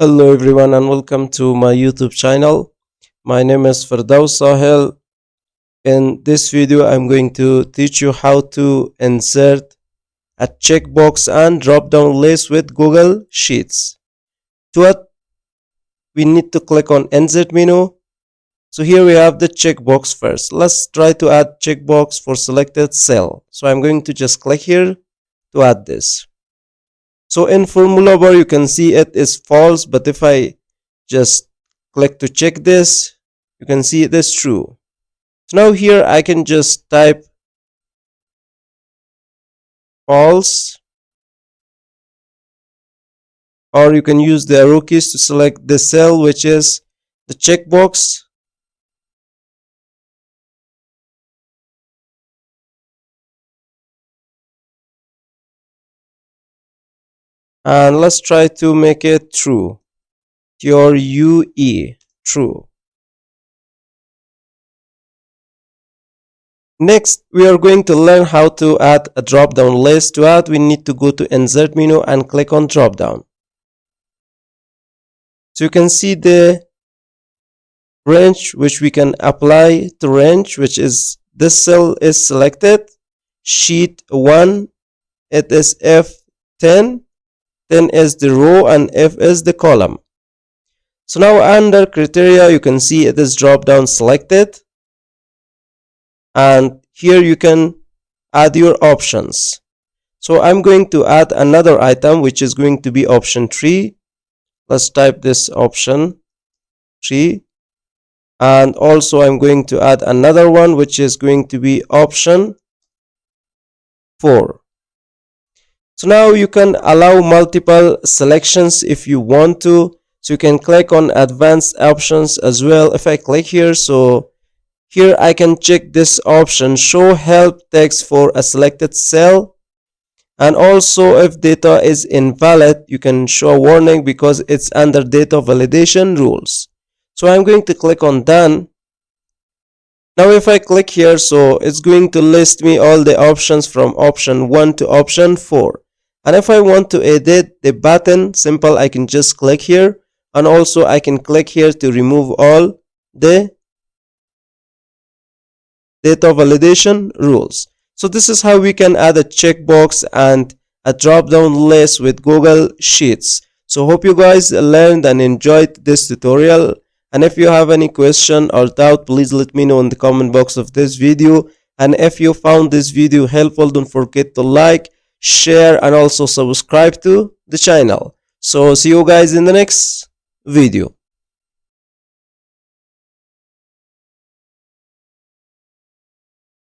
Hello everyone and welcome to my YouTube channel. My name is Firdaus Sahel. In this video I'm going to teach you how to insert a checkbox and drop down list with Google Sheets. To what we need to click on insert menu. So here we have the checkbox first. Let's try to add checkbox for selected cell. So I'm going to just click here to add this. So in formula bar you can see it is false, but if I just click to check this, you can see it is true. So now here I can just type false, or you can use the arrow keys to select the cell which is the checkbox. And let's try to make it true. Your UE, true. Next, we are going to learn how to add a drop-down list. To add, we need to go to insert menu and click on drop-down. So you can see the range which we can apply to range, which is this cell is selected. Sheet 1, it is F10. 10 is the row and F is the column. So now under criteria you can see it is drop down selected, and here you can add your options. So I'm going to add another item which is going to be option 3. Let's type this option 3, and also I'm going to add another one which is going to be option 4. So now you can allow multiple selections if you want to. So you can click on advanced options as well. If I click here, so here I can check this option, show help text for a selected cell. And also if data is invalid, you can show a warning because it's under data validation rules. So I'm going to click on done. Now if I click here, so it's going to list me all the options from option 1 to option 4. And if I want to edit the button, simple, I can just click here, and also I can click here to remove all the data validation rules. So this is how we can add a checkbox and a drop-down list with Google Sheets. So hope you guys learned and enjoyed this tutorial. And if you have any question or doubt, please let me know in the comment box of this video. And if you found this video helpful, don't forget to like, share, and also subscribe to the channel. So see you guys in the next video.